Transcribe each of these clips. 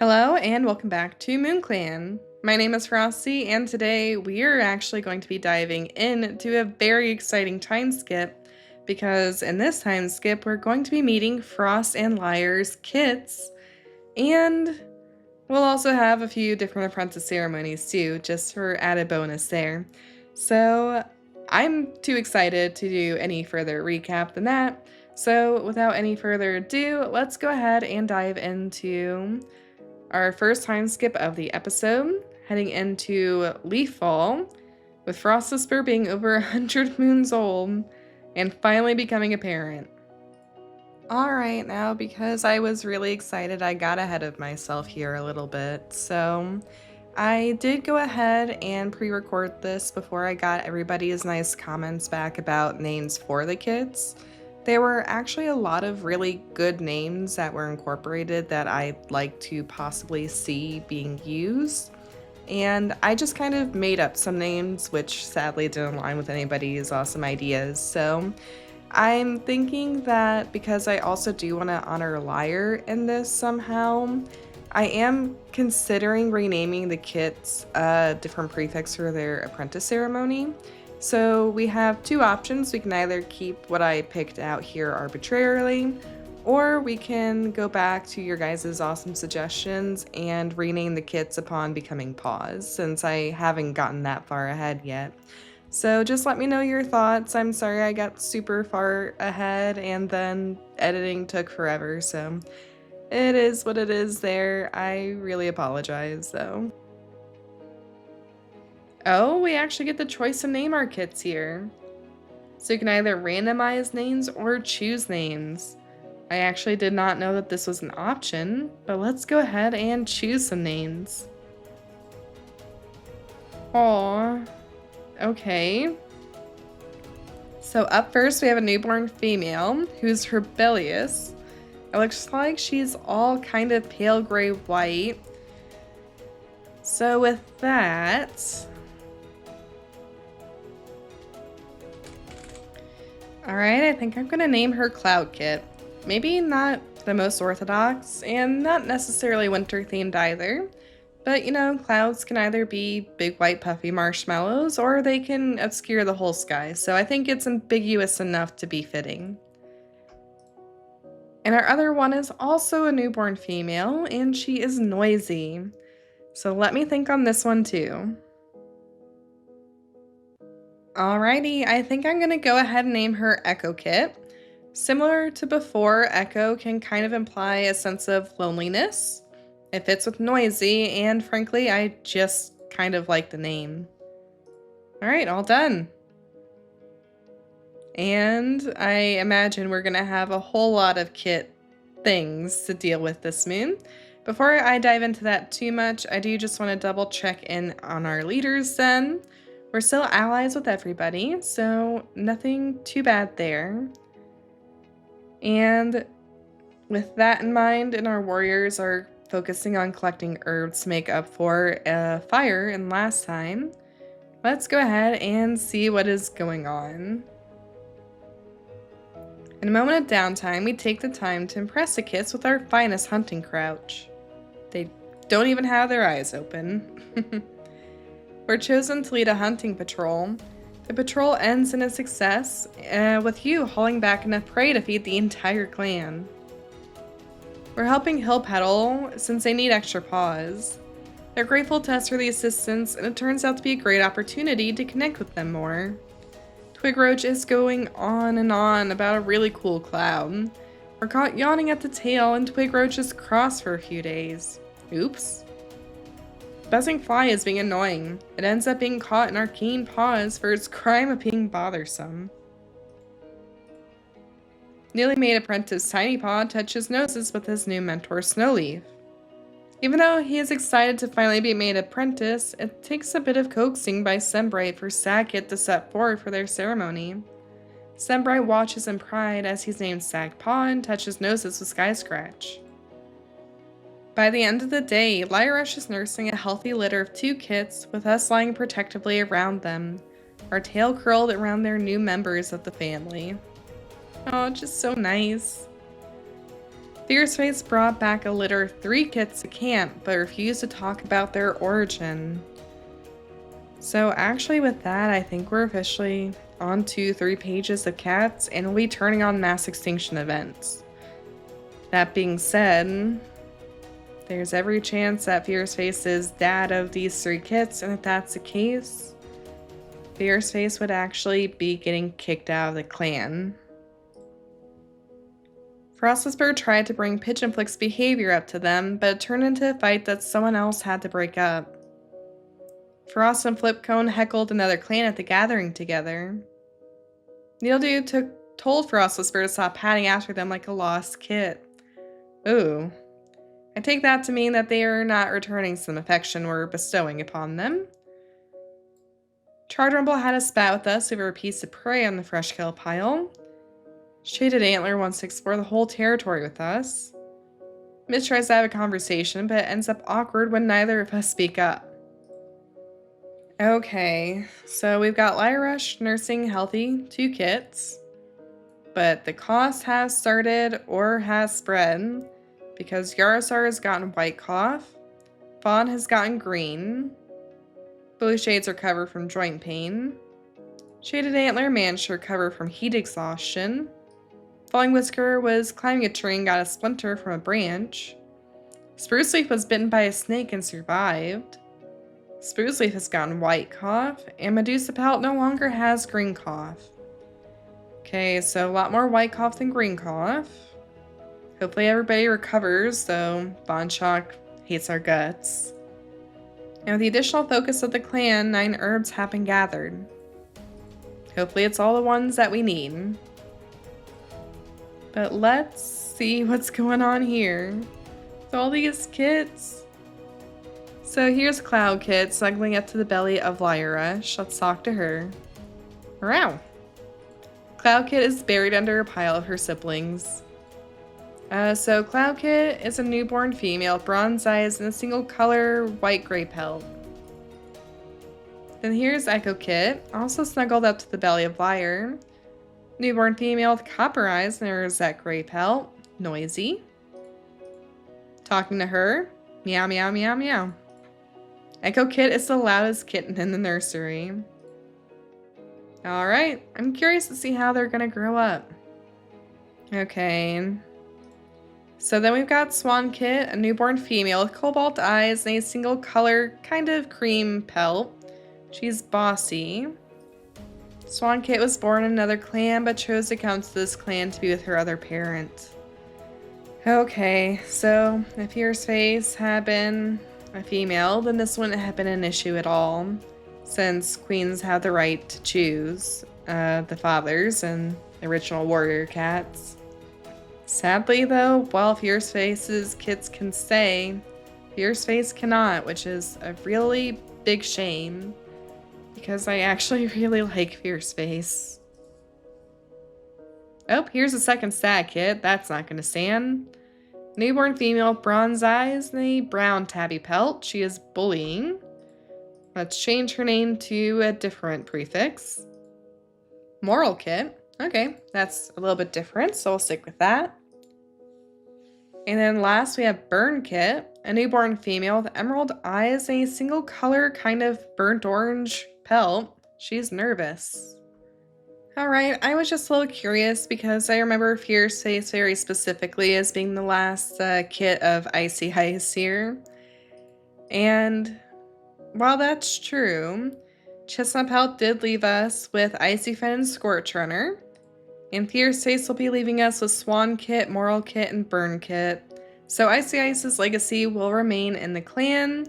Hello and welcome back to MoonClan. My name is Frosty and today we are actually going to be diving into a very exciting time skip because in this time skip we're going to be meeting Frost and Lyre's kits and we'll also have a few different apprentice ceremonies too, just for added bonus there. So I'm too excited to do any further recap than that. So without any further ado, let's go ahead and dive into our first time skip of the episode, heading into Leaf Fall, with Frost Whisper being over 100 moons old and finally becoming a parent. Alright, now because I was really excited, I got ahead of myself here a little bit. So I did go ahead and pre-record this before I got everybody's nice comments back about names for the kids. There were actually a lot of really good names that were incorporated that I'd like to possibly see being used. And I just kind of made up some names, which sadly didn't align with anybody's awesome ideas. So I'm thinking that because I also do want to honor Lyre in this somehow, I am considering renaming the kits a different prefix for their apprentice ceremony. So we have two options. We can either keep what I picked out here arbitrarily, or we can go back to your guys' awesome suggestions and rename the kits upon becoming pause, since I haven't gotten that far ahead yet. So just let me know your thoughts. I'm sorry I got super far ahead and then editing took forever, so it is what it is there. I really apologize though. Oh, we actually get the choice to name our kits here. So you can either randomize names or choose names. I actually did not know that this was an option, but let's go ahead and choose some names. Aww. Okay. So up first we have a newborn female who's rebellious. It looks like she's all kind of pale gray white. So with that, alright, I think I'm gonna name her Cloud Kit. Maybe not the most orthodox, and not necessarily winter themed either. But you know, clouds can either be big white puffy marshmallows, or they can obscure the whole sky, so I think it's ambiguous enough to be fitting. And our other one is also a newborn female, and she is noisy. So let me think on this one too. Alrighty, I think I'm gonna go ahead and name her Echo Kit. Similar to before, Echo can kind of imply a sense of loneliness. It fits with noisy, and frankly, I just kind of like the name. Alright, all done. And I imagine we're gonna have a whole lot of kit things to deal with this moon. Before I dive into that too much, I do just want to double check in on our leaders then. We're still allies with everybody, so nothing too bad there. And with that in mind, and our warriors are focusing on collecting herbs to make up for a fire in last time, let's go ahead and see what is going on. In a moment of downtime, we take the time to impress the kits with our finest hunting crouch. They don't even have their eyes open. We're chosen to lead a hunting patrol. The patrol ends in a success, with you hauling back enough prey to feed the entire clan. We're helping Hill Petal since they need extra paws. They're grateful to us for the assistance, and it turns out to be a great opportunity to connect with them more. Twigroach is going on and on about a really cool cloud. We're caught yawning at the tail, and Twigroach is cross for a few days. Oops. Buzzing fly is being annoying. It ends up being caught in our keen paws for its crime of being bothersome. Newly made apprentice Tiny Paw touches noses with his new mentor Snowleaf. Even though he is excited to finally be made apprentice, it takes a bit of coaxing by Sembright for Sagkit to step forward for their ceremony. Sembright watches in pride as he's named Sagpaw and touches noses with Sky Scratch. By the end of the day, Lyrush is nursing a healthy litter of 2 kits, with us lying protectively around them, our tail curled around their new members of the family. Oh, just so nice. Fierceface brought back a litter of 3 kits to camp, but refused to talk about their origin. So actually with that, I think we're officially on to 3 pages of cats, and we'll be turning on mass extinction events. That being said, there's every chance that Fierceface is dad of these 3 kits, and if that's the case, Fierceface would actually be getting kicked out of the clan. Frostwhisper tried to bring Pigeonflick's behavior up to them, but it turned into a fight that someone else had to break up. Frost and Flipcone heckled another clan at the gathering together. Needledew told Frostwhisper to stop patting after them like a lost kit. Ooh. I take that to mean that they are not returning some affection we're bestowing upon them. Chardrumble had a spat with us over a piece of prey on the fresh kill pile. Shaded Antler wants to explore the whole territory with us. Mitch tries to have a conversation, but it ends up awkward when neither of us speak up. Okay, so we've got Lyrush nursing healthy 2 kits, but the cost has started or has spread because Yarosar has gotten white cough, Fawn has gotten green, Blue Shades recover from joint pain, Shaded Antler managed to recover from heat exhaustion, Falling Whisker was climbing a tree and got a splinter from a branch, Spruce Leaf was bitten by a snake and survived, Spruce Leaf has gotten white cough, and Medusa Pelt no longer has green cough. Okay, so a lot more white cough than green cough. Hopefully everybody recovers, though Von Shock hates our guts. And with the additional focus of the clan, 9 herbs have been gathered. Hopefully it's all the ones that we need. But let's see what's going on here. With all these kits. So here's Cloud Kit snuggling up to the belly of Lyrush. Let's talk to her. Wow. Cloud Kit is buried under a pile of her siblings. So Cloud Kit is a newborn female with bronze eyes and a single color white-gray pelt. Then here's Echo Kit, also snuggled up to the belly of Lyre. Newborn female with copper eyes and a rosette gray pelt. Noisy. Talking to her. Meow, meow, meow, meow. Echo Kit is the loudest kitten in the nursery. Alright, I'm curious to see how they're gonna grow up. Okay. So then we've got Swan Kit, a newborn female with cobalt eyes and a single color, kind of cream pelt. She's bossy. Swan Kit was born in another clan, but chose to come to this clan to be with her other parent. Okay, so if Fierceface had been a female, then this wouldn't have been an issue at all, since queens have the right to choose the fathers and original warrior cats. Sadly though, while Fierceface's kits can stay, Fierceface cannot, which is a really big shame, because I actually really like Fierceface. Oh, here's a second stat kit. That's not gonna stand. Newborn female with bronze eyes and a brown tabby pelt. She is bullying. Let's change her name to a different prefix. Moral Kit. Okay, that's a little bit different, so I'll stick with that. And then last we have Burn Kit, a newborn female with emerald eyes and a single color kind of burnt orange pelt. She's nervous. Alright, I was just a little curious because I remember Fierceface very specifically as being the last kit of Icy Ice here. And while that's true, Chestnut Pelt did leave us with Icy Fen and Scorch Runner. And Fierceface will be leaving us with Swan Kit, Moral Kit, and Burn Kit. So Icy Ice's legacy will remain in the clan,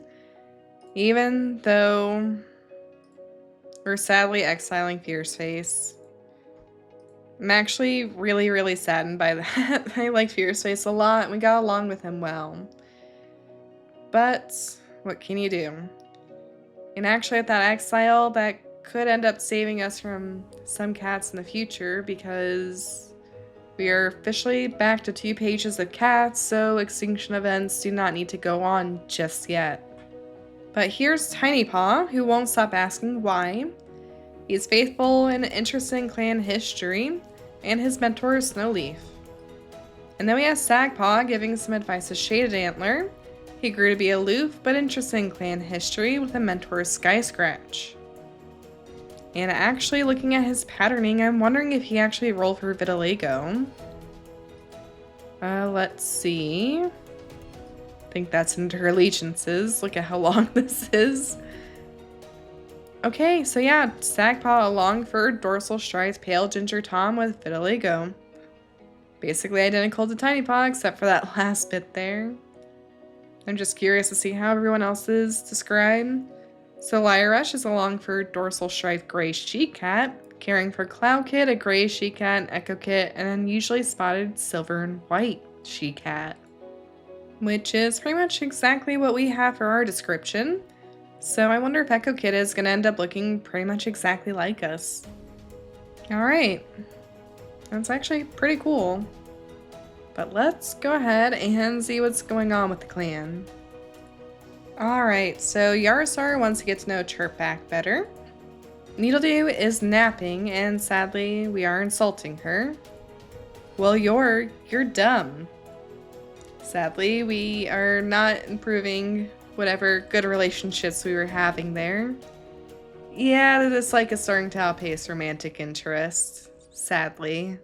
even though we're sadly exiling Fierceface. I'm actually really, really saddened by that. I like Fierceface a lot, and we got along with him well. But what can you do? And actually at that exile, that could end up saving us from some cats in the future, because we are officially back to 2 pages of cats, so extinction events do not need to go on just yet. But here's Tiny Paw, who won't stop asking why. He's faithful and interested in clan history, and his mentor is Snowleaf. And then we have Sagpaw giving some advice to Shaded Antler. He grew to be aloof but interested in clan history with a mentor, Sky Scratch. And actually looking at his patterning, I'm wondering if he actually rolled for Vitiligo. Let's see. I think that's into her allegiances. Look at how long this is. Okay, so yeah, Sagpaw, a long-furred dorsal striped pale ginger tom with vitiligo. Basically identical to Tiny Paw, except for that last bit there. I'm just curious to see how everyone else is described. So Lyrush is a long-furred dorsal striped gray she-cat, caring for Cloud Kid, a gray she-cat, Echo Kit, and an unusually spotted silver and white she-cat. Which is pretty much exactly what we have for our description. So I wonder if Echo Kid is going to end up looking pretty much exactly like us. Alright. That's actually pretty cool. But let's go ahead and see what's going on with the clan. Alright, so Yarosar wants to get to know Chirpback better. Needledew is napping, and sadly, we are insulting her. Well, you're dumb. Sadly, we are not improving whatever good relationships we were having there. Yeah, the dislike is starting to outpace romantic interest, sadly.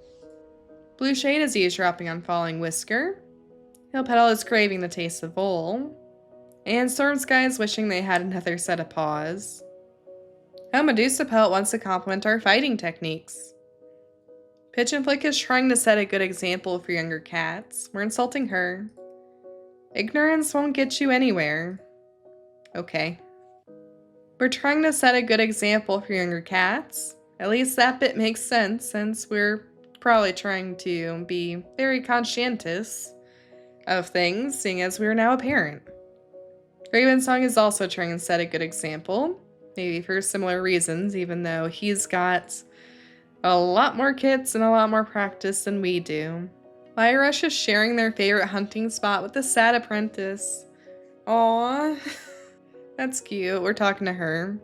Blue Shade is eavesdropping on Falling Whisker. Hill Petal is craving the taste of Vole. And Storm Sky is wishing they had another set of paws. Oh, Medusa Pelt wants to compliment our fighting techniques. Pitch and Flick is trying to set a good example for younger cats. We're insulting her. Ignorance won't get you anywhere. Okay. We're trying to set a good example for younger cats. At least that bit makes sense, since we're probably trying to be very conscientious of things, seeing as we're now a parent. Ravensong is also trying to set a good example, maybe for similar reasons, even though he's got a lot more kits and a lot more practice than we do. Lyrush is sharing their favorite hunting spot with the sad apprentice. Aww. That's cute. We're talking to her.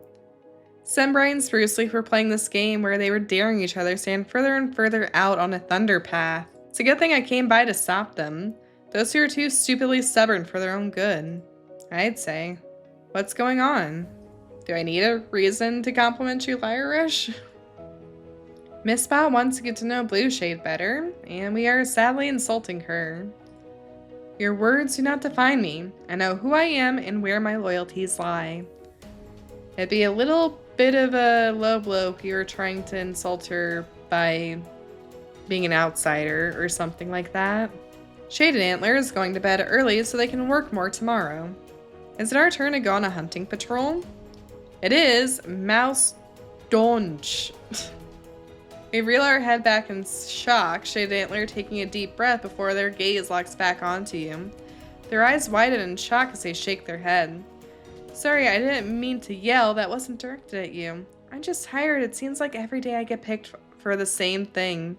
Sembrai and Spruce Leaf were playing this game where they were daring each other stand further and further out on a thunder path. It's a good thing I came by to stop them. Those two are too stupidly stubborn for their own good, I'd say. What's going on? Do I need a reason to compliment you, Lyrush? Mistbout wants to get to know Blue Shade better, and we are sadly insulting her. Your words do not define me. I know who I am and where my loyalties lie. It'd be a little bit of a low blow if you were trying to insult her by being an outsider or something like that. Shaded Antler is going to bed early so they can work more tomorrow. Is it our turn to go on a hunting patrol? It is. Mouse Donch. We reel our head back in shock, Shaded Antler taking a deep breath before their gaze locks back onto you. Their eyes widen in shock as they shake their head. Sorry, I didn't mean to yell. That wasn't directed at you. I'm just tired. It seems like every day I get picked for the same thing.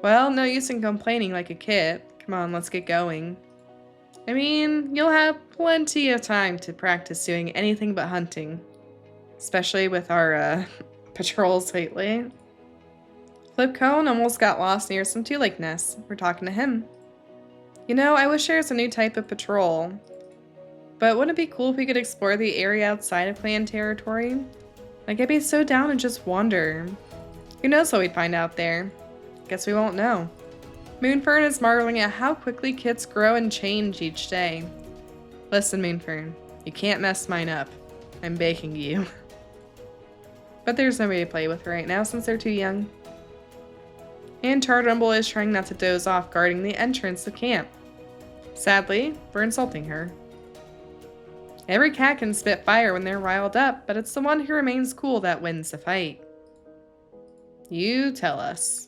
Well, no use in complaining like a kid. Come on, let's get going. I mean, you'll have plenty of time to practice doing anything but hunting. Especially with our patrols lately. Flipcone almost got lost near some two-lake nests. We're talking to him. You know, I wish there was a new type of patrol. But wouldn't it be cool if we could explore the area outside of clan territory? Like, I'd be so down and just wander. Who knows what we'd find out there? Guess we won't know. Moonfern is marveling at how quickly kits grow and change each day. Listen, Moonfern, you can't mess mine up. I'm begging you. But there's nobody to play with right now since they're too young. And Tardumble is trying not to doze off guarding the entrance of camp. Sadly, we're insulting her. Every cat can spit fire when they're riled up, but it's the one who remains cool that wins the fight. You tell us.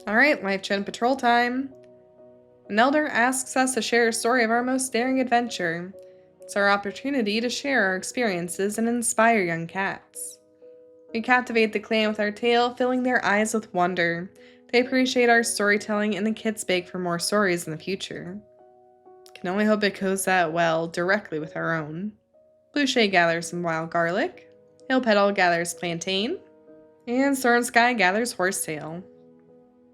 Alright, LifeGen patrol time. An elder asks us to share a story of our most daring adventure. It's our opportunity to share our experiences and inspire young cats. We captivate the clan with our tale, filling their eyes with wonder. They appreciate our storytelling, and the kids beg for more stories in the future. Can only hope it goes that well directly with our own. Blue Shade gathers some wild garlic. Hill Petal gathers plantain. And Storm Sky gathers horsetail.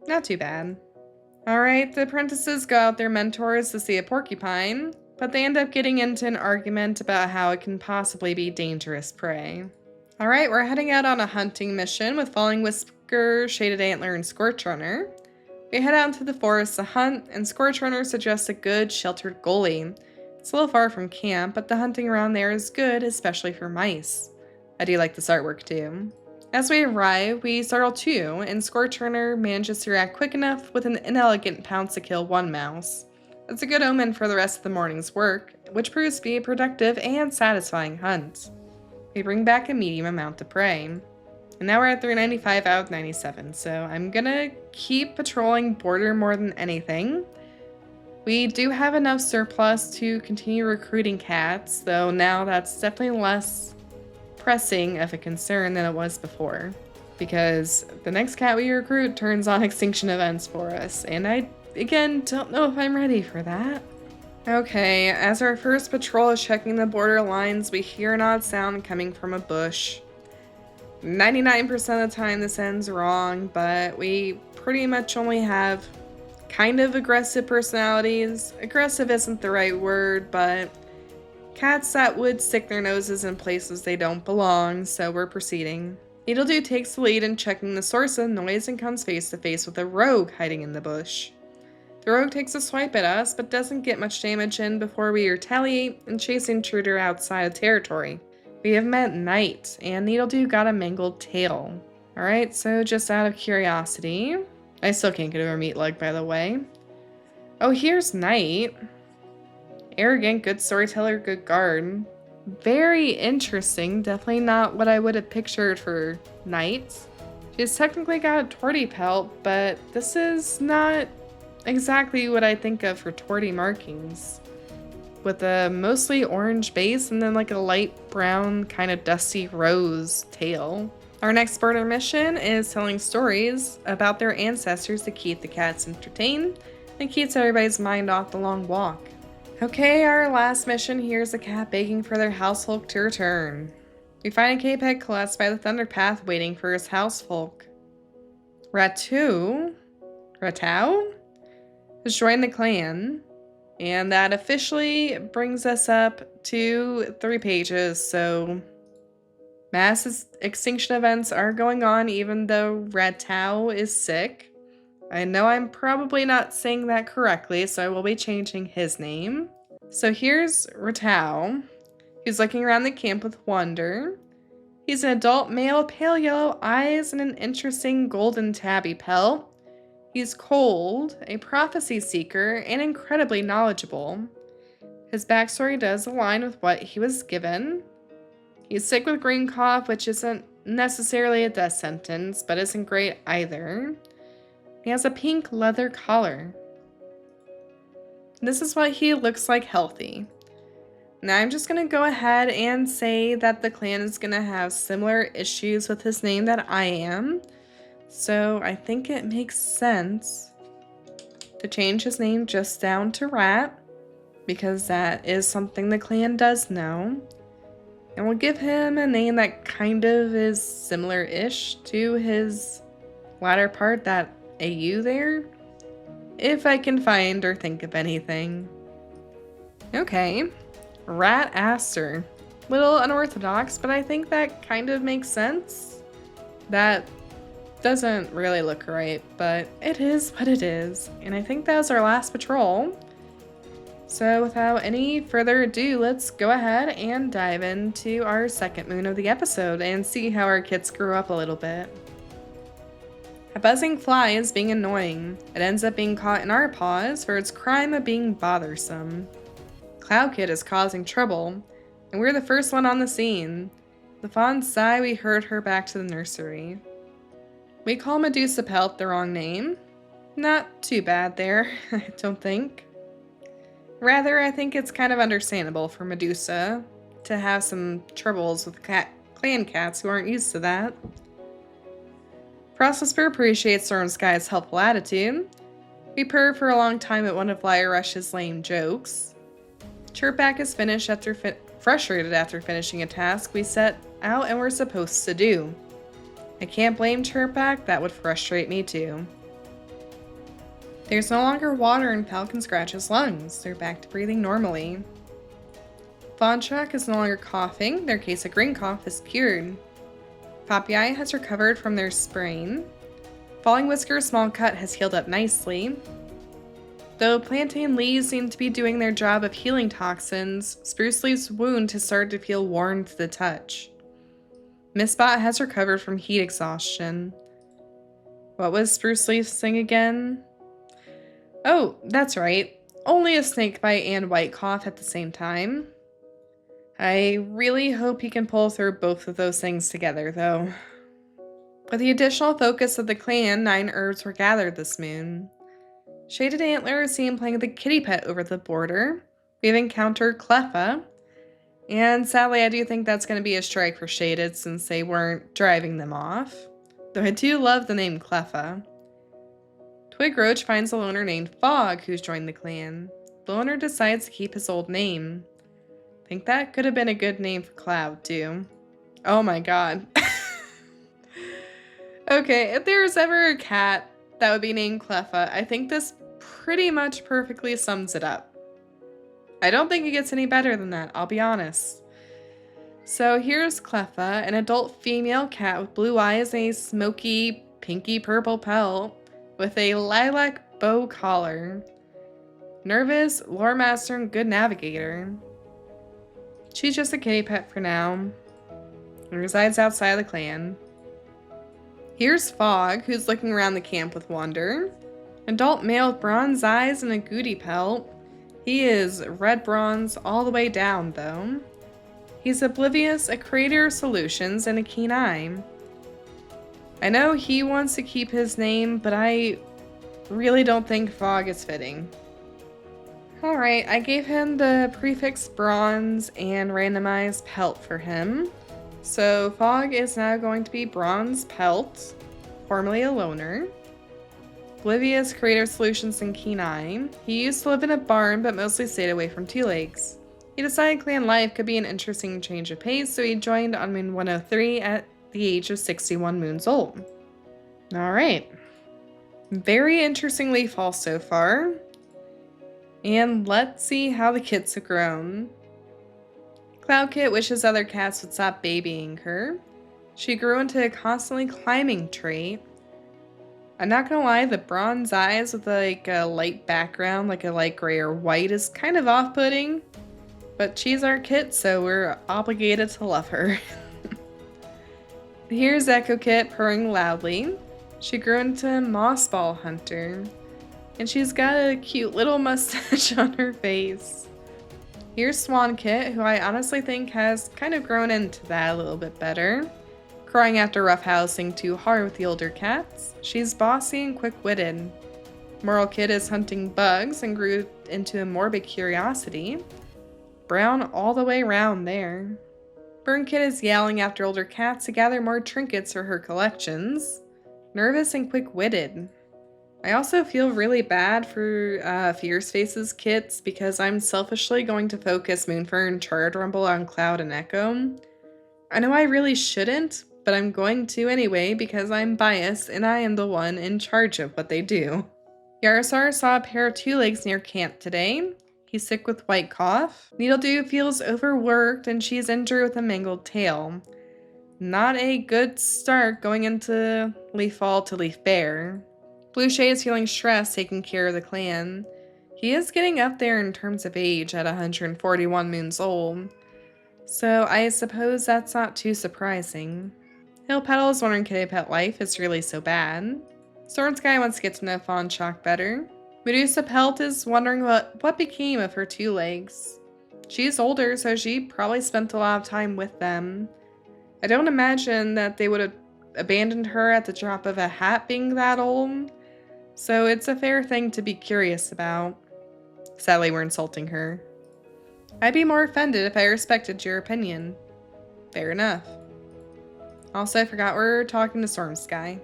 Not too bad. Alright, the apprentices go out their mentors to see a porcupine, but they end up getting into an argument about how it can possibly be dangerous prey. Alright, we're heading out on a hunting mission with Falling Whisker, Shaded Antler, and Scorch Runner. We head out into the forest to hunt, and Scorch Runner suggests a good, sheltered gully. It's a little far from camp, but the hunting around there is good, especially for mice. I do like this artwork too. As we arrive, we startle two, and Scorch Runner manages to react quick enough with an inelegant pounce to kill one mouse. It's a good omen for the rest of the morning's work, which proves to be a productive and satisfying hunt. We bring back a medium amount of prey. And now we're at 395 out of 97, so I'm gonna keep patrolling border more than anything. We do have enough surplus to continue recruiting cats, though now that's definitely less pressing of a concern than it was before, because the next cat we recruit turns on extinction events for us, and I, again, don't know if I'm ready for that. Okay, as our first patrol is checking the border lines, we hear an odd sound coming from a bush. 99% of the time this ends wrong, but we pretty much only have kind of aggressive personalities. Aggressive isn't the right word, but cats that would stick their noses in places they don't belong, so we're proceeding. Needledew takes the lead in checking the source of the noise and comes face to face with a rogue hiding in the bush. The rogue takes a swipe at us, but doesn't get much damage in before we retaliate and chase the intruder outside of territory. We have met Knight, and Needledew got a mangled tail. Alright, so just out of curiosity, I still can't get over Meatleg, by the way. Oh, here's Knight. Arrogant, good storyteller, good guard. Very interesting. Definitely not what I would have pictured for Knight. She's technically got a torty pelt, but this is not exactly what I think of for torty markings. With a mostly orange base and then like a light brown kind of dusty rose tail. Our next border mission is telling stories about their ancestors to keep the cats entertained and keeps everybody's mind off the long walk. Okay, our last mission here is a cat begging for their housefolk to return. We find a K-Peg collapsed by the Thunder Path waiting for his housefolk. Ratau has joined the clan, and that officially brings us up to 3 pages, so mass extinction events are going on even though Ratau is sick. I know I'm probably not saying that correctly, so I will be changing his name. So here's Ratau. He's looking around the camp with wonder. He's an adult male, pale yellow eyes, and an interesting golden tabby pelt. He's cold, a prophecy seeker, and incredibly knowledgeable. His backstory does align with what he was given. He's sick with green cough, which isn't necessarily a death sentence, but isn't great either. He has a pink leather collar. This is what he looks like healthy. Now I'm just going to go ahead and say that the clan is going to have similar issues with his name that I am. So I think it makes sense to change his name just down to Rat, because that is something the clan does know. And we'll give him a name that kind of is similar-ish to his latter part, that AU there, if I can find or think of anything. Okay, Rat Aster. Little unorthodox, but I think that kind of makes sense. That doesn't really look right, but it is what it is. And I think that was our last patrol. So without any further ado, let's go ahead and dive into our second moon of the episode and see how our kits grew up a little bit. A buzzing fly is being annoying. It ends up being caught in our paws for its crime of being bothersome. Cloud Kid is causing trouble, and we're the first one on the scene. The fond sigh we herd her back to the nursery. We call Medusa Pelt the wrong name. Not too bad there, I don't think. Rather, I think it's kind of understandable for Medusa to have some troubles with clan cats who aren't used to that. Frostwhisper appreciates Storm Sky's helpful attitude. We purr for a long time at one of Liar Rush's lame jokes. Chirpback is finished frustrated after finishing a task we set out and were supposed to do. I can't blame Chirpback, that would frustrate me too. There's no longer water in Falcon Scratch's lungs. They're back to breathing normally. Fawnchuck is no longer coughing. Their case of green cough is cured. Poppy Eye has recovered from their sprain. Falling Whisker's small cut has healed up nicely. Though plantain leaves seem to be doing their job of healing toxins, Spruce Leaf's wound has started to feel warm to the touch. Mistspot has recovered from heat exhaustion. What was Spruce Leaf's thing again? Oh, that's right. Only a snakebite and white cough at the same time. I really hope he can pull through both of those things together, though. With the additional focus of the clan, 9 herbs were gathered this moon. Shaded Antler is seen playing with a kitty pet over the border. We've encountered Cleffa. And sadly, I do think that's going to be a strike for Shaded since they weren't driving them off. Though I do love the name Cleffa. Twig Roach finds a loner named Fog who's joined the clan. The loner decides to keep his old name. Think that could have been a good name for Cloud, too. Oh my god. Okay, if there was ever a cat that would be named Cleffa, I think this pretty much perfectly sums it up. I don't think it gets any better than that, I'll be honest. So here's Cleffa, an adult female cat with blue eyes and a smoky, pinky purple pelt with a lilac bow collar. Nervous, lore master, and good navigator. She's just a kitty pet for now, and resides outside of the clan. Here's Fog, who's looking around the camp with wonder. Adult male with bronze eyes and a goody pelt. He is red bronze all the way down, though. He's oblivious, a creator of solutions, and a keen eye. I know he wants to keep his name, but I really don't think Fog is fitting. Alright, I gave him the prefix bronze and randomized pelt for him. So Fog is now going to be Bronze Pelt, formerly a loner. Oblivious, creator of solutions, and keen eye. He used to live in a barn but mostly stayed away from Two Legs. He decided clan life could be an interesting change of pace, so he joined on Moon 103 at the age of 61 moons old. Alright. Very interesting leaf haul so far. And let's see how the kits have grown. Cloud Kit wishes other cats would stop babying her. She grew into a constantly climbing trait. I'm not gonna lie, the bronze eyes with like a light background, like a light gray or white, is kind of off-putting. But she's our kit, so we're obligated to love her. Here's Echo Kit purring loudly. She grew into a moss ball hunter. And she's got a cute little mustache on her face. Here's Swan Kit, who I honestly think has kind of grown into that a little bit better. Crying after roughhousing too hard with the older cats. She's bossy and quick-witted. Moral Kit is hunting bugs and grew into a morbid curiosity. Brown all the way around there. Burn Kit is yelling after older cats to gather more trinkets for her collections. Nervous and quick-witted. I also feel really bad for Fierce Face's kits because I'm selfishly going to focus Moonfern, Charred Rumble on Cloud and Echo. I know I really shouldn't, but I'm going to anyway because I'm biased and I am the one in charge of what they do. Yarosar saw a pair of Two Legs near camp today. He's sick with white cough. Needledew feels overworked and she's injured with a mangled tail. Not a good start going into Leaf Fall to Leaf Bear. Blue Shade is feeling stressed taking care of the clan. He is getting up there in terms of age at 141 moons old, so I suppose that's not too surprising. Hill Petal is wondering Kitty Pet life is really so bad. Storm Sky wants to get to know Fawn Shock better. Medusa Pelt is wondering what became of her Two Legs. She's older, so she probably spent a lot of time with them. I don't imagine that they would have abandoned her at the drop of a hat being that old. So it's a fair thing to be curious about. Sadly, we're insulting her. I'd be more offended if I respected your opinion. Fair enough. Also, I forgot we're talking to Storm Sky.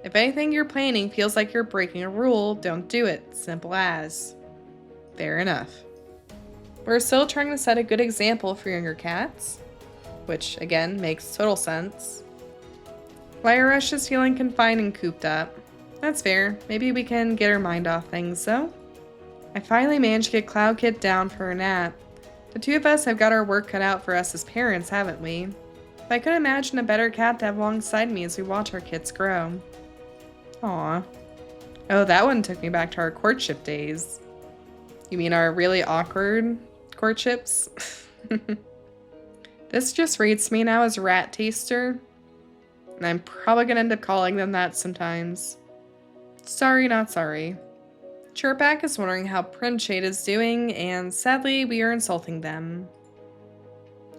If anything you're planning feels like you're breaking a rule, don't do it. Simple as. Fair enough. We're still trying to set a good example for younger cats, which, again, makes total sense. Fire Rush is feeling confined and cooped up. That's fair. Maybe we can get her mind off things, though. I finally managed to get Cloud Kid down for a nap. The two of us have got our work cut out for us as parents, haven't we? But I couldn't imagine a better cat to have alongside me as we watch our kids grow. Aw. Oh, that one took me back to our courtship days. You mean our really awkward courtships? This just rates me now as Rat Taster, and I'm probably gonna end up calling them that sometimes. Sorry, not sorry. Chirpac is wondering how Prince Shade is doing, and sadly, we are insulting them.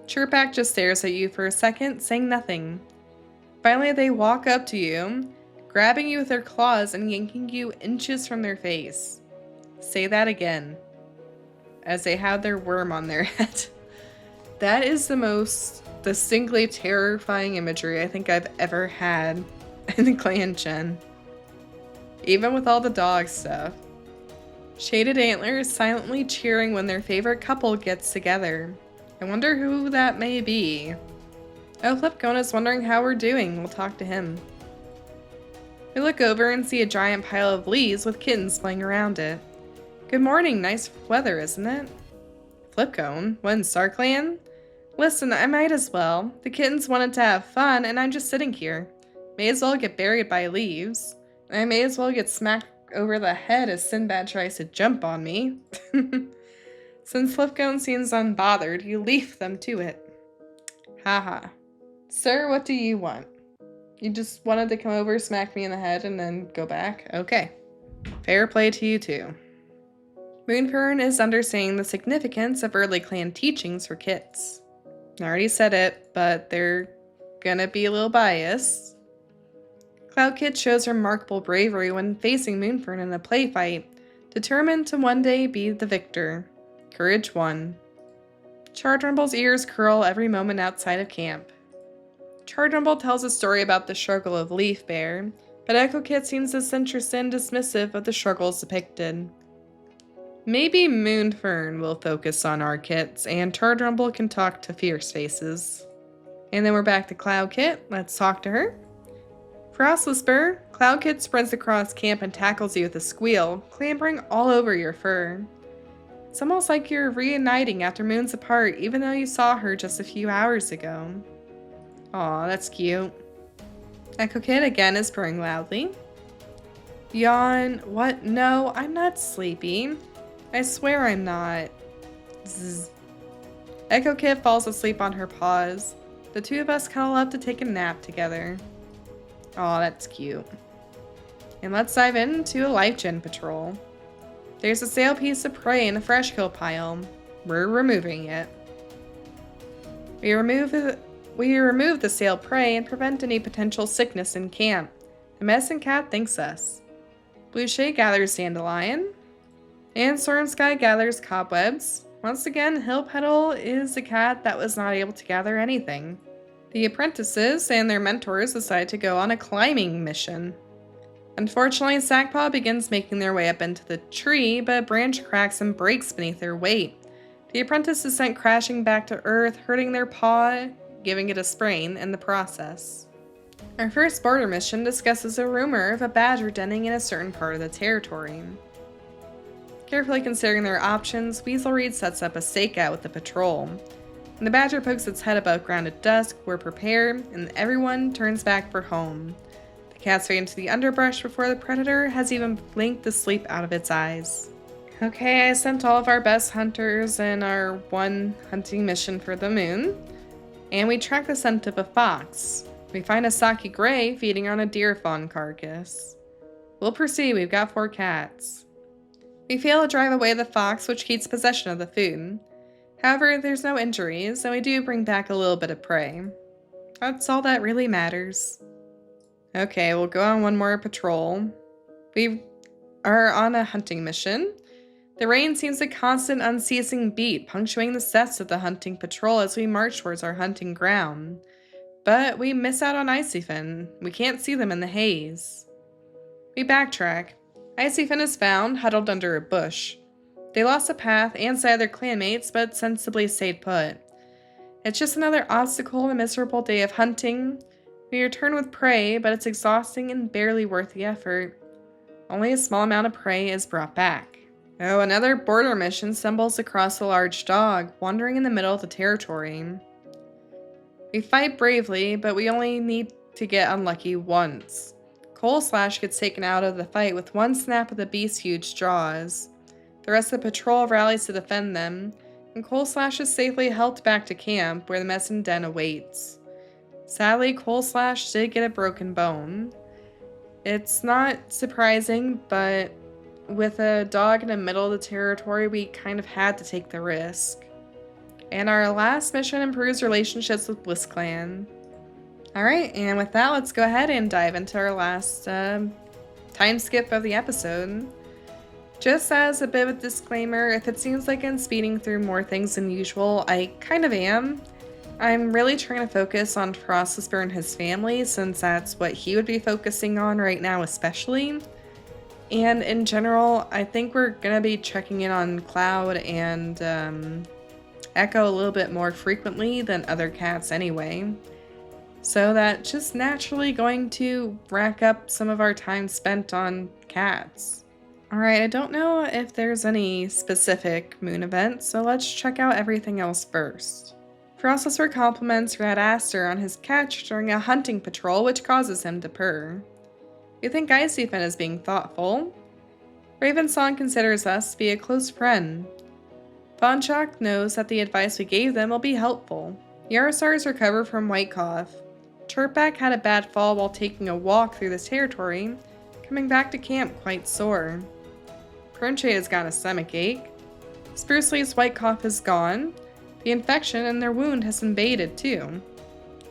Chirpac just stares at you for a second, saying nothing. Finally, they walk up to you, grabbing you with their claws and yanking you inches from their face. Say that again. As they have their worm on their head. That is the most distinctly terrifying imagery I think I've ever had in the Clan Gen. Even with all the dog stuff. Shaded Antler is silently cheering when their favorite couple gets together. I wonder who that may be. Oh, Flipcone is wondering how we're doing. We'll talk to him. We look over and see a giant pile of leaves with kittens playing around it. Good morning, nice weather, isn't it? Flipcone, what in StarClan? Listen, I might as well. The kittens wanted to have fun, and I'm just sitting here. May as well get buried by leaves. I may as well get smacked over the head as Sinbad tries to jump on me. Since Flipcone seems unbothered, you leave them to it. Haha. Sir, what do you want? You just wanted to come over, smack me in the head, and then go back? Okay. Fair play to you too. Moonfern is understanding the significance of early clan teachings for kids. I already said it, but they're gonna be a little biased. Cloud Kid shows remarkable bravery when facing Moonfern in a play fight, determined to one day be the victor. Courage 1. Chardrumble's ears curl every moment outside of camp. Chardrumble tells a story about the struggle of Leaf Bear, but Echo Kid seems disinterested and dismissive of the struggles depicted. Maybe Moonfern will focus on our kits, and Chardrumble can talk to Fierce Faces. And then we're back to Cloud Kid. Let's talk to her. Frost Whisper, Cloud Kid sprints across camp and tackles you with a squeal, clambering all over your fur. It's almost like you're reuniting after moons apart, even though you saw her just a few hours ago. Aw, that's cute. Echo Kid again is purring loudly. Yawn. What? No, I'm not sleepy. I swear I'm not. Zzz. Echo Kid falls asleep on her paws. The two of us cuddle up to take a nap together. Aw, that's cute. And let's dive into a LifeGen patrol. There's a stale piece of prey in the fresh kill pile. We're removing it. We remove the stale prey and prevent any potential sickness in camp. The medicine cat thanks us. Blue Shade gathers dandelion. And Storm Sky gathers cobwebs. Once again, Hill Petal is a cat that was not able to gather anything. The apprentices and their mentors decide to go on a climbing mission. Unfortunately, Sackpaw begins making their way up into the tree, but a branch cracks and breaks beneath their weight. The apprentice is sent crashing back to Earth, hurting their paw, giving it a sprain in the process. Our first border mission discusses a rumor of a badger denning in a certain part of the territory. Carefully considering their options, Weaselreed sets up a stakeout with the patrol. When the badger pokes its head above ground at dusk, we're prepared, and everyone turns back for home. The cats fade into the underbrush before the predator has even blinked the sleep out of its eyes. Okay, I sent all of our best hunters in our one hunting mission for the moon, and we track the scent of a fox. We find a Saki Gray feeding on a deer fawn carcass. We'll proceed, we've got 4 cats. We fail to drive away the fox, which keeps possession of the food. However, there's no injuries, and we do bring back a little bit of prey. That's all that really matters. Okay, we'll go on one more patrol. We are on a hunting mission. The rain seems a constant, unceasing beat, punctuating the steps of the hunting patrol as we march towards our hunting ground. But we miss out on Icyfin. We can't see them in the haze. We backtrack. Icyfin is found, huddled under a bush. They lost the path and sight of their clanmates, but sensibly stayed put. It's just another obstacle in a miserable day of hunting. We return with prey, but it's exhausting and barely worth the effort. Only a small amount of prey is brought back. Oh, another border mission stumbles across a large dog, wandering in the middle of the territory. We fight bravely, but we only need to get unlucky once. Coal Slash gets taken out of the fight with one snap of the beast's huge jaws. The rest of the patrol rallies to defend them, and Coal Slash is safely helped back to camp, where the medicine den awaits. Sadly, Coal Slash did get a broken bone. It's not surprising, but with a dog in the middle of the territory, we kind of had to take the risk. And our last mission improves relationships with BlizzClan. Alright, and with that, let's go ahead and dive into our last time skip of the episode. Just as a bit of a disclaimer, if it seems like I'm speeding through more things than usual, I kind of am. I'm really trying to focus on Frostwhisper and his family, since that's what he would be focusing on right now especially. And in general, I think we're going to be checking in on Cloud and Echo a little bit more frequently than other cats anyway. So that's just naturally going to rack up some of our time spent on cats. Alright, I don't know if there's any specific moon events, so let's check out everything else first. Frostwhisper compliments Red Aster on his catch during a hunting patrol, which causes him to purr. You think Icyfin is being thoughtful? Ravensong considers us to be a close friend. Vonchok knows that the advice we gave them will be helpful. Yarosars recover from White Cough. Chirpback had a bad fall while taking a walk through this territory, coming back to camp quite sore. Crunchade has got a stomachache. Sprucely's White Cough is gone. The infection in their wound has invaded too.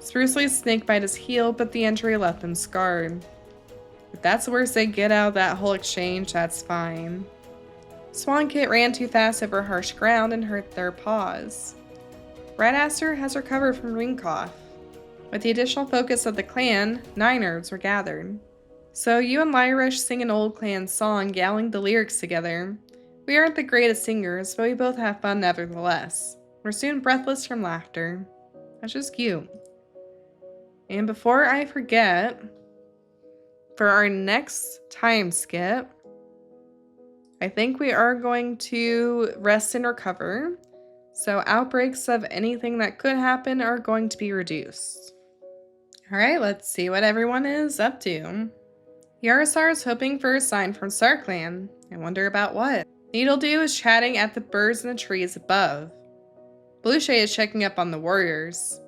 Sprucely's snakebite is healed, but the injury left them scarred. If that's the worst they get out of that whole exchange, that's fine. Swankit ran too fast over harsh ground and hurt their paws. Red Aster has recovered from ring cough. With the additional focus of the clan, 9 nerds were gathered. So you and Lyrish sing an old clan song, yelling the lyrics together. We aren't the greatest singers, but we both have fun nevertheless. We're soon breathless from laughter. That's just cute. And before I forget, for our next time skip, I think we are going to rest and recover. So outbreaks of anything that could happen are going to be reduced. Alright, let's see what everyone is up to. Yarosar is hoping for a sign from StarClan. I wonder about what. Needledew is chatting at the birds in the trees above. Blueshay is checking up on the warriors.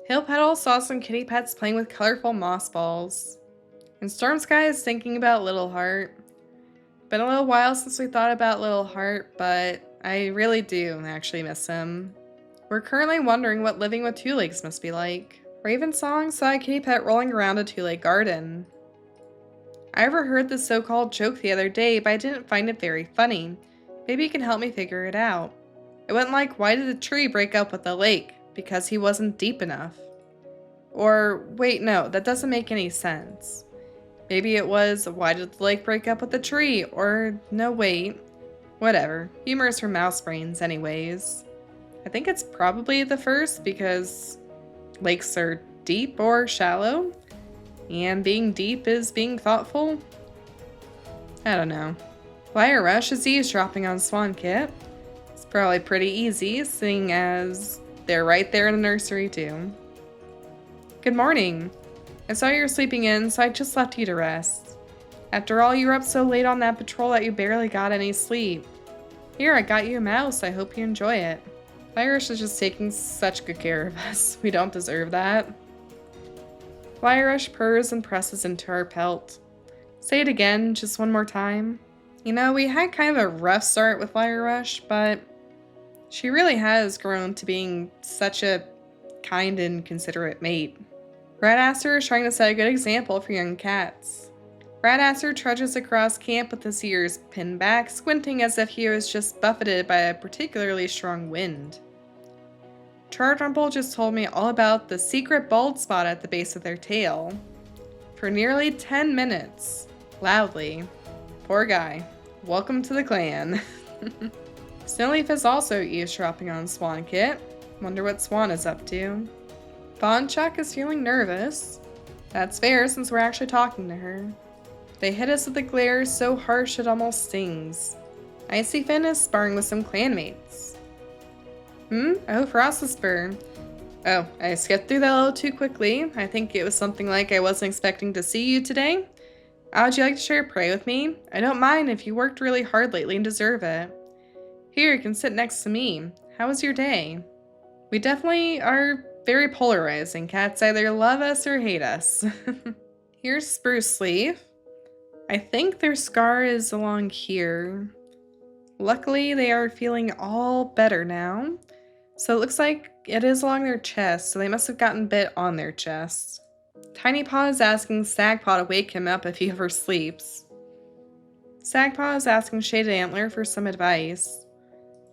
Hillpetal saw some kitty pets playing with colorful moss balls. And Stormsky is thinking about Little Heart. Been a little while since we thought about Little Heart, but I really do actually miss him. We're currently wondering what living with 2 legs must be like. Ravensong saw a kitty pet rolling around a 2-leg garden. I overheard the so-called joke the other day, but I didn't find it very funny. Maybe you can help me figure it out. It went like, why did the tree break up with the lake? Because he wasn't deep enough. Or, wait, no, that doesn't make any sense. Maybe it was, why did the lake break up with the tree? Or, no, wait. Whatever. Humor's for mouse brains anyways. I think it's probably the first, because lakes are deep or shallow. And being deep is being thoughtful? I don't know. Flyer Rush is eavesdropping on Swankit. It's probably pretty easy, seeing as they're right there in the nursery too. Good morning. I saw you were sleeping in, so I just left you to rest. After all, you were up so late on that patrol that you barely got any sleep. Here, I got you a mouse. I hope you enjoy it. Irish is just taking such good care of us. We don't deserve that. Flyrush purrs and presses into our pelt. Say it again, just one more time. You know, we had kind of a rough start with Flyrush, but she really has grown to being such a kind and considerate mate. Radaster is trying to set a good example for young cats. Radaster trudges across camp with his ears pinned back, squinting as if he was just buffeted by a particularly strong wind. Chartrumple just told me all about the secret bald spot at the base of their tail. For nearly 10 minutes. Loudly. Poor guy. Welcome to the clan. Snowleaf is also eavesdropping on Swankit. Wonder what Swan is up to. Vonchuk is feeling nervous. That's fair since we're actually talking to her. They hit us with a glare so harsh it almost stings. Icy Finn is sparring with some clanmates. Oh, Frostwhisper. Oh, I skipped through that a little too quickly. I think it was something like I wasn't expecting to see you today. Would you like to share a prey with me? I don't mind if you worked really hard lately and deserve it. Here, you can sit next to me. How was your day? We definitely are very polarizing. Cats either love us or hate us. Here's Spruce Leaf. I think their scar is along here. Luckily, they are feeling all better now. So it looks like it is along their chest, so they must have gotten bit on their chest. Tiny Paw is asking Sagpaw to wake him up if he ever sleeps. Sagpaw is asking Shaded Antler for some advice.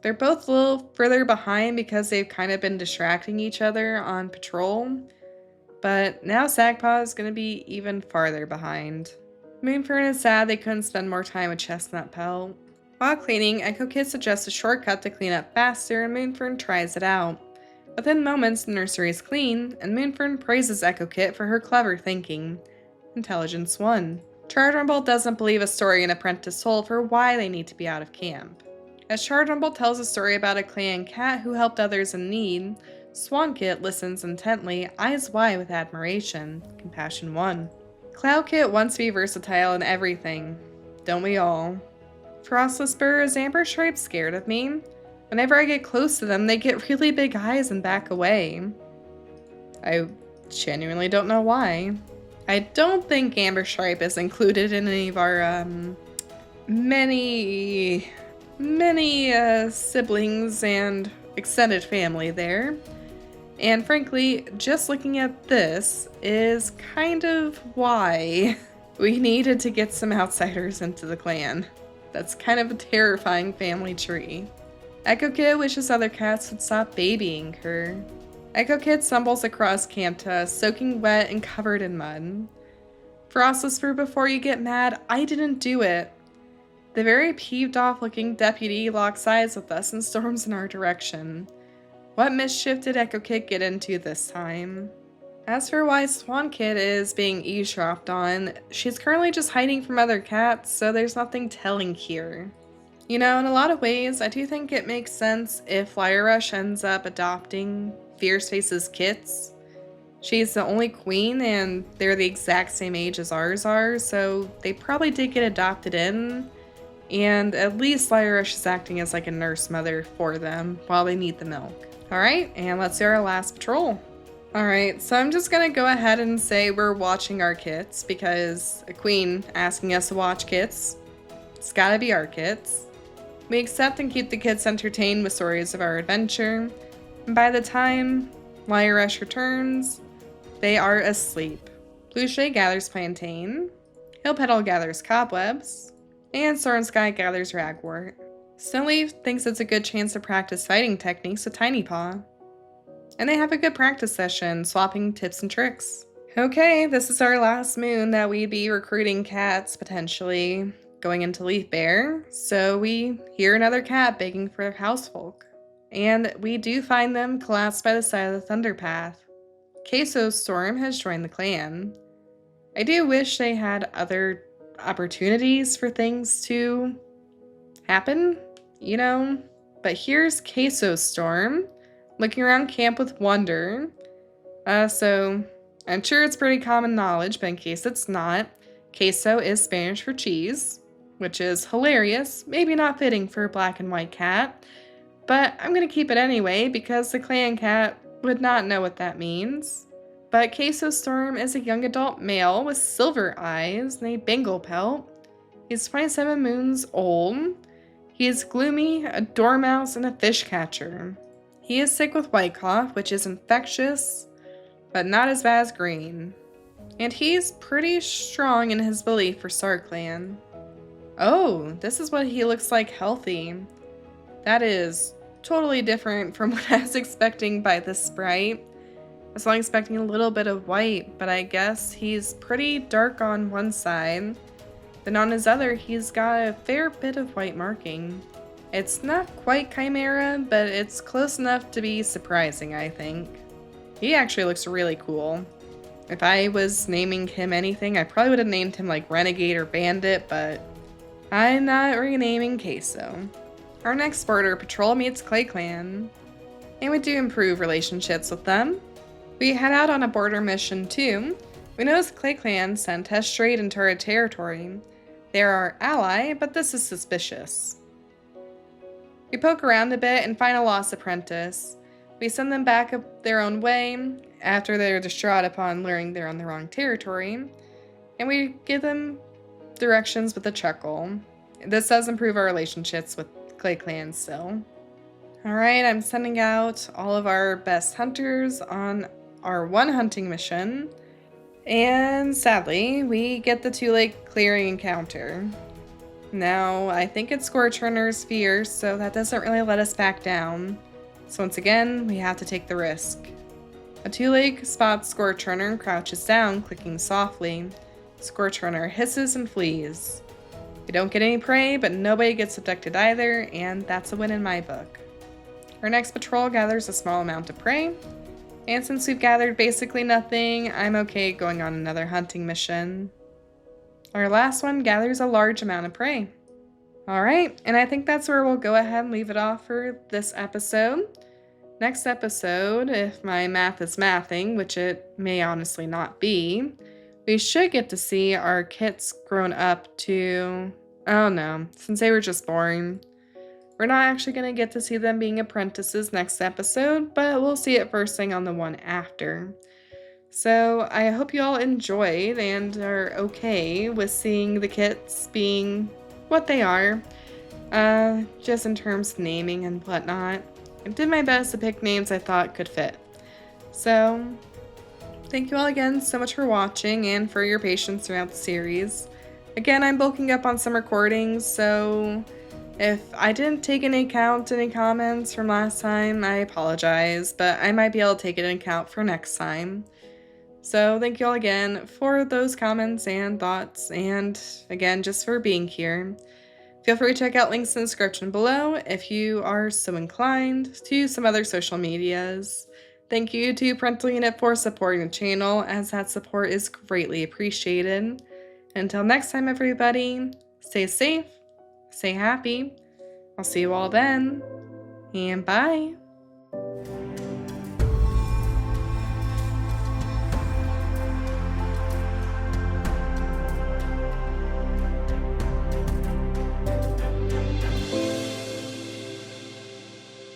They're both a little further behind because they've kind of been distracting each other on patrol, but now Sagpaw is going to be even farther behind. Moonfern is sad they couldn't spend more time with Chestnut Pelt. While cleaning, Echo Kid suggests a shortcut to clean up faster and Moonfern tries it out. Within moments, the nursery is clean, and Moonfern praises Echo Kit for her clever thinking. Intelligence 1. Chardrumble doesn't believe a story an apprentice told for why they need to be out of camp. As Chardrumble tells a story about a clan cat who helped others in need, Swankit listens intently, eyes wide with admiration. Compassion 1. Cloudkit wants to be versatile in everything. Don't we all? Frostwhisper, is Amber Stripe scared of me? Whenever I get close to them, they get really big eyes and back away. I genuinely don't know why. I don't think Amber Stripe is included in any of our, many siblings and extended family there. And frankly, just looking at this is kind of why we needed to get some outsiders into the clan. That's kind of a terrifying family tree. Echo Kid wishes other cats would stop babying her. Echo Kid stumbles across camp to us, soaking wet and covered in mud. Frostwhisper, before you get mad, I didn't do it. The very peeved off looking deputy locks eyes with us and storms in our direction. What mischief did Echo Kid get into this time? As for why Swan Kid is being eavesdropped on, she's currently just hiding from other cats, so there's nothing telling here. You know, in a lot of ways, I do think it makes sense if Flyer Rush ends up adopting Fierceface's kits. She's the only queen, and they're the exact same age as ours are, so they probably did get adopted in, and at least Flyer Rush is acting as like a nurse mother for them while they need the milk. Alright, and let's do our last patrol. Alright, so I'm just gonna go ahead and say we're watching our kits, because a queen asking us to watch kits, it's gotta be our kits. We accept and keep the kids entertained with stories of our adventure, and by the time Flyer Rush returns, they are asleep. Blue Shay gathers plantain, Hill Petal gathers cobwebs, and Storm Sky gathers ragwort. Snowleaf thinks it's a good chance to practice fighting techniques with Tiny Paw. And they have a good practice session, swapping tips and tricks. Okay, this is our last moon that we'd be recruiting cats, potentially, going into Leaf Bear. So we hear another cat begging for housefolk. And we do find them collapsed by the side of the Thunderpath. Queso Storm has joined the clan. I do wish they had other opportunities for things to happen, you know? But here's Queso Storm, looking around camp with wonder. So I'm sure it's pretty common knowledge, but in case it's not, queso is Spanish for cheese, which is hilarious, maybe not fitting for a black and white cat, but I'm gonna keep it anyway because the clan cat would not know what that means. But Queso Storm is a young adult male with silver eyes and a Bengal pelt. He's 27 moons old. He is gloomy, a dormouse, and a fish catcher. He is sick with white cough, which is infectious, but not as bad as green. And he's pretty strong in his belief for StarClan. Oh, this is what he looks like healthy. That is totally different from what I was expecting by this sprite. I was only expecting a little bit of white, but I guess he's pretty dark on one side. Then on his other, he's got a fair bit of white marking. It's not quite Chimera, but it's close enough to be surprising, I think. He actually looks really cool. If I was naming him anything, I probably would have named him like Renegade or Bandit, but I'm not renaming Queso. Our next border patrol meets Clay Clan, and we do improve relationships with them. We head out on a border mission too. We notice Clay Clan sent us straight into our territory. They're our ally, but this is suspicious. We poke around a bit and find a lost apprentice. We send them back up their own way after they're distraught upon learning they're on the wrong territory, and we give them directions with a chuckle. This does improve our relationships with Clay Clan still. Alright, I'm sending out all of our best hunters on our one hunting mission, and sadly, we get the 2-lake clearing encounter. Now, I think it's Scorch Runner's fear, so that doesn't really let us back down. So once again, we have to take the risk. A 2-lake spots Scorch Runner and crouches down, clicking softly. Scorch Runner hisses and flees. We don't get any prey, but nobody gets abducted either, and that's a win in my book. Our next patrol gathers a small amount of prey, and since we've gathered basically nothing, I'm okay going on another hunting mission. Our last one gathers a large amount of prey. Alright, and I think that's where we'll go ahead and leave it off for this episode. Next episode, if my math is mathing, which it may honestly not be, we should get to see our kits grown up to... oh no, since they were just born. We're not actually going to get to see them being apprentices next episode, but we'll see it first thing on the one after. So I hope you all enjoyed and are okay with seeing the kits being what they are, just in terms of naming and whatnot. I did my best to pick names I thought could fit. So thank you all again so much for watching and for your patience throughout the series. Again, I'm bulking up on some recordings, so if I didn't take into account any comments from last time, I apologize, but I might be able to take it into account for next time. So thank you all again for those comments and thoughts, and again, just for being here. Feel free to check out links in the description below if you are so inclined to some other social medias. Thank you to Parental Unit for supporting the channel, as that support is greatly appreciated. Until next time, everybody, stay safe, stay happy. I'll see you all then, and bye.